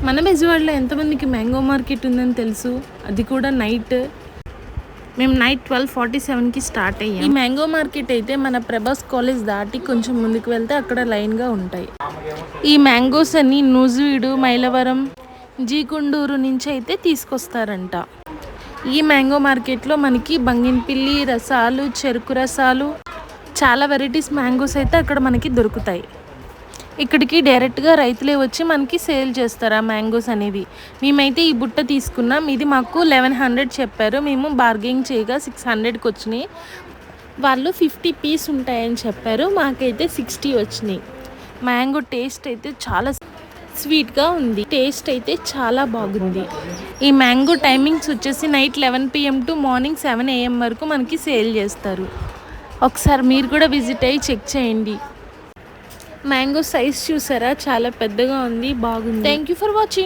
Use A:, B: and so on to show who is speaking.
A: మన బెజవాడలో ఎంతమందికి మ్యాంగో మార్కెట్ ఉందని తెలుసు? అది కూడా నైట్. మేము నైట్ 12:47కి స్టార్ట్ అయ్యాం. ఈ మ్యాంగో మార్కెట్ అయితే మన ప్రభాస్ కాలేజ్ దాటి కొంచెం ముందుకు వెళ్తే అక్కడ లైన్గా ఉంటాయి. ఈ మ్యాంగోస్ అన్ని నూజివీడు, మైలవరం, జీకొండూరు నుంచి అయితే తీసుకొస్తారంట. ఈ మ్యాంగో మార్కెట్లో మనకి బంగినపిల్లి రసాలు, చెరుకు రసాలు, చాలా వెరైటీస్ మ్యాంగోస్ అయితే అక్కడ మనకి దొరుకుతాయి. ఇక్కడికి డైరెక్ట్గా రైతులే వచ్చి మనకి సేల్ చేస్తారు ఆ మ్యాంగోస్ అనేవి. మేమైతే ఈ బుట్ట తీసుకున్నాం. ఇది మాకు 1100 చెప్పారు. మేము బార్గెయింగ్ చేయగా 600కి వచ్చినాయి. వాళ్ళు 50 పీస్ ఉంటాయని చెప్పారు. మాకైతే 60 వచ్చినాయి. మ్యాంగో టేస్ట్ అయితే చాలా స్వీట్గా ఉంది. టేస్ట్ అయితే చాలా బాగుంది. ఈ మ్యాంగో టైమింగ్స్ వచ్చేసి night 11 PM to morning 7 AM వరకు మనకి సేల్ చేస్తారు. ఒకసారి మీరు కూడా విజిట్ అయ్యి చెక్ చేయండి. మ్యాంగో సైజ్ చూసారా, చాలా పెద్దగా ఉంది, బాగుంది. Thank you for watching.